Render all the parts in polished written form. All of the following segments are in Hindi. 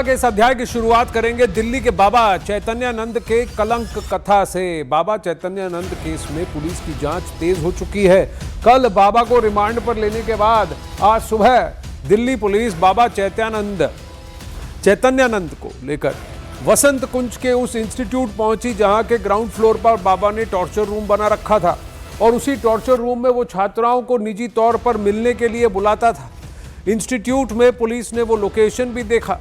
के इस अध्याय की शुरुआत करेंगे दिल्ली के बाबा चैतन्यानंद के कलंक कथा से। बाबा चैतन्यानंद केस में पुलिस की जांच तेज हो चुकी है। कल बाबा को रिमांड पर लेने के बाद आज सुबह दिल्ली पुलिस बाबा चैतन्यानंद को लेकर वसंत कुंज के उस इंस्टीट्यूट पहुंची जहां के ग्राउंड फ्लोर पर बाबा ने टॉर्चर रूम बना रखा था और उसी टॉर्चर रूम में वो छात्राओं को निजी तौर पर मिलने के लिए बुलाता था। इंस्टीट्यूट में पुलिस ने वो लोकेशन भी देखा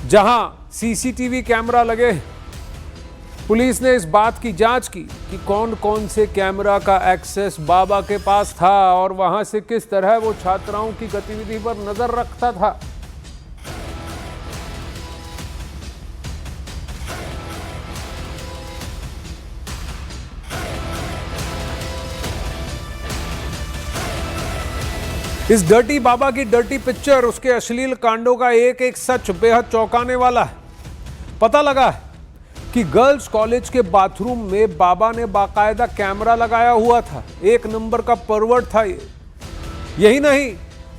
जहां सीसीटीवी कैमरा लगे। पुलिस ने इस बात की जांच की कि कौन कौन से कैमरा का एक्सेस बाबा के पास था और वहां से किस तरह वो छात्राओं की गतिविधि पर नजर रखता था। इस डर्टी बाबा की डर्टी पिक्चर, उसके अश्लील कांडों का एक एक सच बेहद चौंकाने वाला है। पता लगा कि गर्ल्स कॉलेज के बाथरूम में बाबा ने बाकायदा कैमरा लगाया हुआ था। 1 नंबर का परवर्ट था ये। यही नहीं,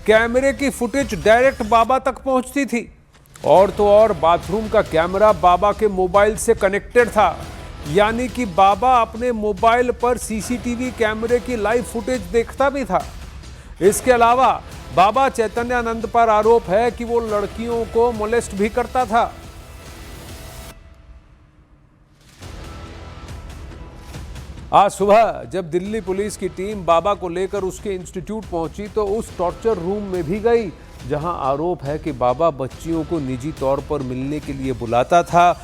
कैमरे की फुटेज डायरेक्ट बाबा तक पहुंचती थी और तो और बाथरूम का कैमरा बाबा के मोबाइल से कनेक्टेड था, यानी कि बाबा अपने मोबाइल पर सीसीटीवी कैमरे की लाइव फुटेज देखता भी था। इसके अलावा बाबा चैतन्यानंद पर आरोप है कि वो लड़कियों को मोलेस्ट भी करता था। आज सुबह जब दिल्ली पुलिस की टीम बाबा को लेकर उसके इंस्टीट्यूट पहुंची तो उस टॉर्चर रूम में भी गई जहां आरोप है कि बाबा बच्चियों को निजी तौर पर मिलने के लिए बुलाता था।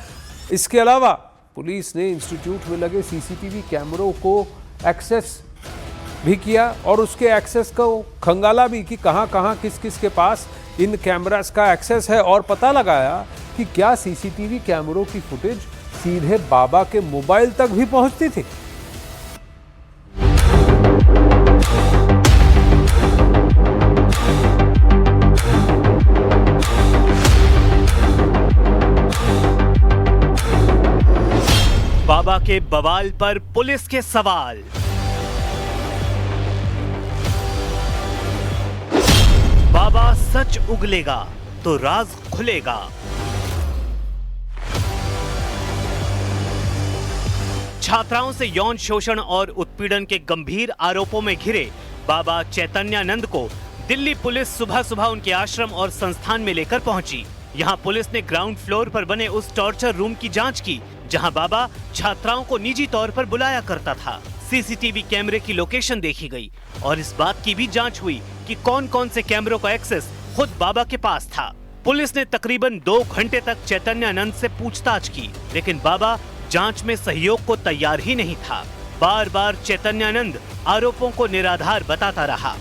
इसके अलावा पुलिस ने इंस्टीट्यूट में लगे सीसीटीवी कैमरों को एक्सेस भी किया और उसके एक्सेस को खंगाला भी कि कहां कहां किस किस के पास इन कैमरास का एक्सेस है और पता लगाया कि क्या सीसीटीवी कैमरों की फुटेज सीधे बाबा के मोबाइल तक भी पहुंचती थी। बाबा के बवाल पर पुलिस के सवाल। बाबा सच उगलेगा तो राज खुलेगा। छात्राओं से यौन शोषण और उत्पीड़न के गंभीर आरोपों में घिरे बाबा चैतन्यानंद को दिल्ली पुलिस सुबह सुबह उनके आश्रम और संस्थान में लेकर पहुंची। यहां पुलिस ने ग्राउंड फ्लोर पर बने उस टॉर्चर रूम की जांच की जहां बाबा छात्राओं को निजी तौर पर बुलाया करता था। सीसीटीवी कैमरे की लोकेशन देखी गई और इस बात की भी जांच हुई कि कौन कौन से कैमरों का एक्सेस खुद बाबा के पास था। पुलिस ने तकरीबन 2 घंटे तक चैतन्यानंद से पूछताछ की, लेकिन बाबा जांच में सहयोग को तैयार ही नहीं था। बार बार चैतन्यानंद आरोपों को निराधार बताता रहा।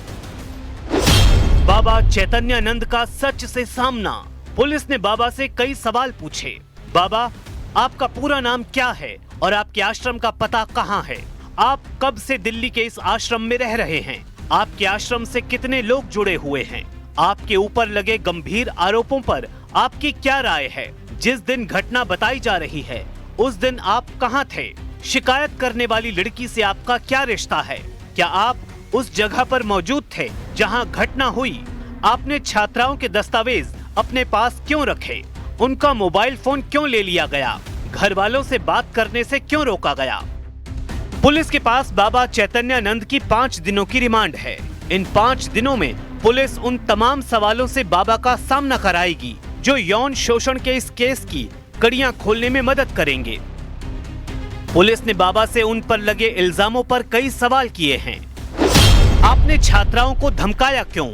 बाबा चैतन्यानंद का सच से सामना। पुलिस ने बाबा से कई सवाल पूछे। बाबा, आपका पूरा नाम क्या है और आपके आश्रम का पता कहाँ है? आप कब से दिल्ली के इस आश्रम में रह रहे हैं? आपके आश्रम से कितने लोग जुड़े हुए हैं? आपके ऊपर लगे गंभीर आरोपों पर आपकी क्या राय है? जिस दिन घटना बताई जा रही है उस दिन आप कहां थे? शिकायत करने वाली लड़की से आपका क्या रिश्ता है? क्या आप उस जगह पर मौजूद थे जहां घटना हुई? आपने छात्राओं के दस्तावेज अपने पास क्यों रखे? उनका मोबाइल फोन क्यों ले लिया गया? घर वालों से बात करने से क्यों रोका गया? पुलिस के पास बाबा चैतन्यानंद की 5 दिनों की रिमांड है। इन 5 दिनों में पुलिस उन तमाम सवालों से बाबा का सामना कराएगी जो यौन शोषण के इस केस की कड़ियां खोलने में मदद करेंगे। पुलिस ने बाबा से उन पर लगे इल्जामों पर कई सवाल किए हैं। आपने छात्राओं को धमकाया क्यों?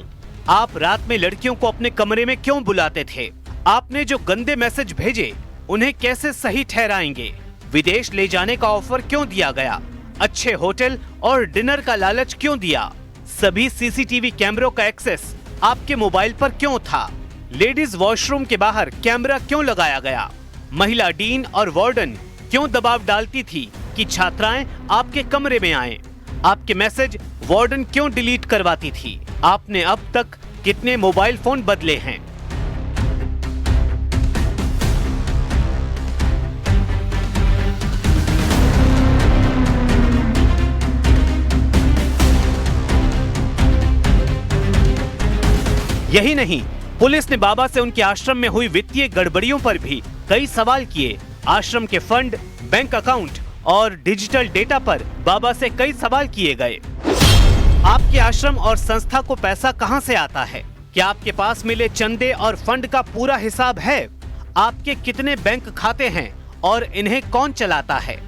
आप रात में लड़कियों को अपने कमरे में क्यों बुलाते थे? आपने जो गंदे मैसेज भेजे उन्हें कैसे सही ठहराएंगे? विदेश ले जाने का ऑफर क्यों दिया गया? अच्छे होटल और डिनर का लालच क्यों दिया? सभी सीसीटीवी कैमरों का एक्सेस आपके मोबाइल पर क्यों था? लेडीज वॉशरूम के बाहर कैमरा क्यों लगाया गया? महिला डीन और वार्डन क्यों दबाव डालती थी कि छात्राएं आपके कमरे में आएं? आपके मैसेज वार्डन क्यों डिलीट करवाती थी? आपने अब तक कितने मोबाइल फोन बदले हैं? यही नहीं, पुलिस ने बाबा से उनके आश्रम में हुई वित्तीय गड़बड़ियों पर भी कई सवाल किए। आश्रम के फंड, बैंक अकाउंट और डिजिटल डेटा पर बाबा से कई सवाल किए गए। आपके आश्रम और संस्था को पैसा कहां से आता है? क्या आपके पास मिले चंदे और फंड का पूरा हिसाब है? आपके कितने बैंक खाते हैं और इन्हें कौन चलाता है?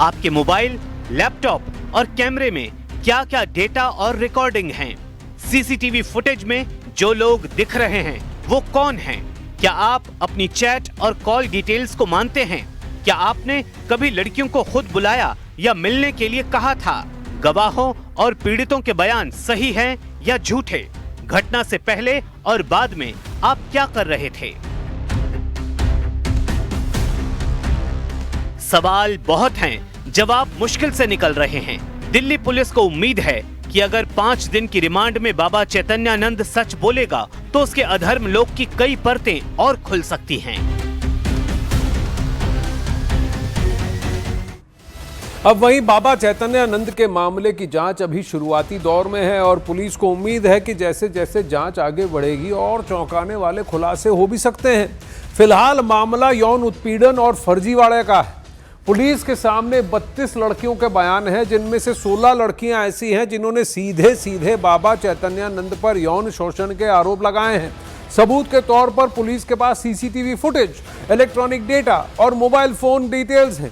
आपके मोबाइल, लैपटॉप और कैमरे में क्या क्या डेटा और रिकॉर्डिंग हैं? सीसीटीवी फुटेज में जो लोग दिख रहे हैं वो कौन हैं? क्या आप अपनी चैट और कॉल डिटेल्स को मानते हैं? क्या आपने कभी लड़कियों को खुद बुलाया या मिलने के लिए कहा था? गवाहों और पीड़ितों के बयान सही हैं या झूठे? घटना से पहले और बाद में आप क्या कर रहे थे? सवाल बहुत हैं, जवाब मुश्किल से निकल रहे हैं। दिल्ली पुलिस को उम्मीद है कि अगर 5 दिन की रिमांड में बाबा चैतन्यानंद सच बोलेगा तो उसके अधर्म लोक की कई परतें और खुल सकती हैं। अब वहीं बाबा चैतन्यानंद के मामले की जांच अभी शुरुआती दौर में है और पुलिस को उम्मीद है कि जैसे जैसे जांच आगे बढ़ेगी और चौंकाने वाले खुलासे हो भी सकते हैं। फिलहाल मामला यौन उत्पीड़न और फर्जीवाड़े का है। पुलिस के सामने 32 लड़कियों के बयान हैं, जिनमें से 16 लड़कियां ऐसी हैं जिन्होंने सीधे सीधे बाबा चैतन्यानंद पर यौन शोषण के आरोप लगाए हैं। सबूत के तौर पर पुलिस के पास सीसीटीवी फुटेज, इलेक्ट्रॉनिक डेटा और मोबाइल फोन डिटेल्स हैं।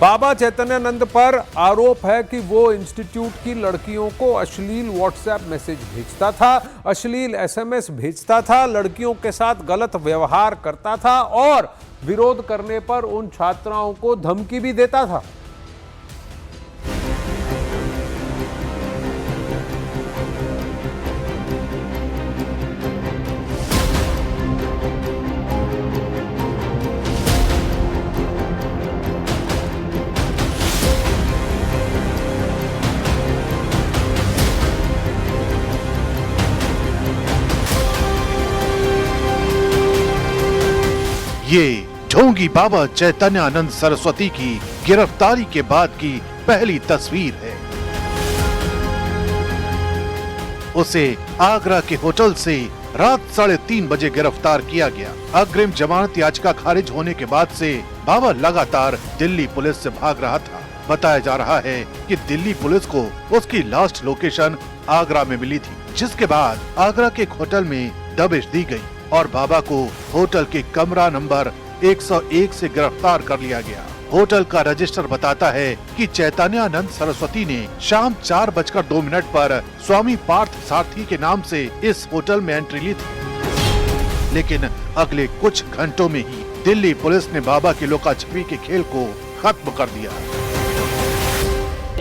बाबा चैतन्यानंद पर आरोप है कि वो इंस्टीट्यूट की लड़कियों को अश्लील व्हाट्सएप मैसेज भेजता था, अश्लील एसएमएस भेजता था, लड़कियों के साथ गलत व्यवहार करता था और विरोध करने पर उन छात्राओं को धमकी भी देता था। ये ढोंगी बाबा चैतन्यानंद सरस्वती की गिरफ्तारी के बाद की पहली तस्वीर है। उसे आगरा के होटल से रात 3:30 बजे गिरफ्तार किया गया। अग्रिम जमानत याचिका खारिज होने के बाद से बाबा लगातार दिल्ली पुलिस से भाग रहा था। बताया जा रहा है कि दिल्ली पुलिस को उसकी लास्ट लोकेशन आगरा में मिली थी, जिसके बाद आगरा के एक होटल में दबिश दी गई और बाबा को होटल के कमरा नंबर 101 से गिरफ्तार कर लिया गया। होटल का रजिस्टर बताता है कि चैतन्यानंद सरस्वती ने शाम 4:02 पर स्वामी पार्थ सारथी के नाम से इस होटल में एंट्री ली थी। लेकिन अगले कुछ घंटों में ही दिल्ली पुलिस ने बाबा की लुका-छिपी के खेल को खत्म कर दिया।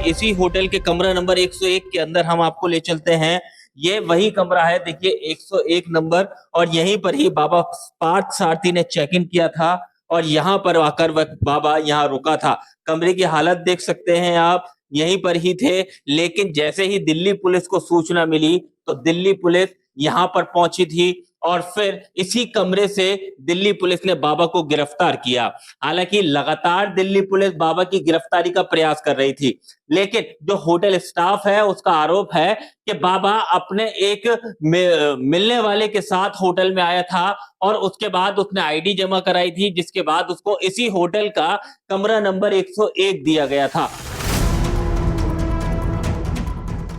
इसी होटल के कमरा नंबर 101 के अंदर हम आपको ले चलते हैं। ये वही कमरा है, देखिए 101 नंबर, और यहीं पर ही बाबा पार्थ सारथी ने चेक इन किया था और यहाँ पर आकर वह बाबा यहाँ रुका था। कमरे की हालत देख सकते हैं आप, यहीं पर ही थे। लेकिन जैसे ही दिल्ली पुलिस को सूचना मिली तो दिल्ली पुलिस यहाँ पर पहुंची थी और फिर इसी कमरे से दिल्ली पुलिस ने बाबा को गिरफ्तार किया। हालांकि लगातार दिल्ली पुलिस बाबा की गिरफ्तारी का प्रयास कर रही थी, लेकिन जो होटल स्टाफ है उसका आरोप है कि बाबा अपने एक मिलने वाले के साथ होटल में आया था और उसके बाद उसने आईडी जमा कराई थी, जिसके बाद उसको इसी होटल का कमरा नंबर 101 दिया गया था।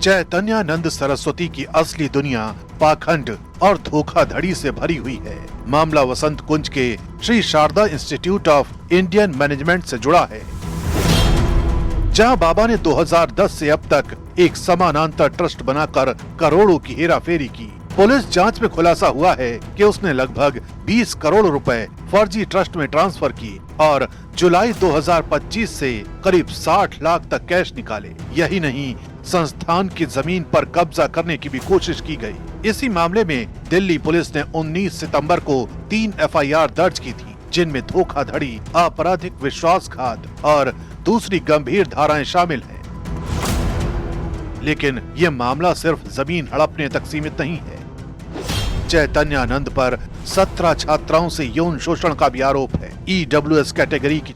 चैतन्यानंद सरस्वती की असली दुनिया पाखंड और धोखाधड़ी से भरी हुई है। मामला वसंत कुंज के Shri Sharada institute of Indian management से जुड़ा है, जहां बाबा ने 2010 से अब तक एक समानांतर ट्रस्ट बनाकर करोड़ों की हेराफेरी की। पुलिस जांच में खुलासा हुआ है कि उसने लगभग 20 करोड़ रुपए फर्जी ट्रस्ट में ट्रांसफर की और जुलाई 2025 से करीब 60 लाख तक कैश निकाले। यही नहीं, संस्थान की जमीन पर कब्जा करने की भी कोशिश की गई। इसी मामले में दिल्ली पुलिस ने 19 सितंबर को 3 एफआईआर दर्ज की थी, जिनमें धोखाधड़ी, आपराधिक विश्वासघात और दूसरी गंभीर धाराएं शामिल हैं। लेकिन ये मामला सिर्फ जमीन हड़पने तक सीमित नहीं है। चैतन्यानंद पर 17 छात्राओं से यौन शोषण का भी आरोप है। ईडब्ल्यूएस कैटेगरी की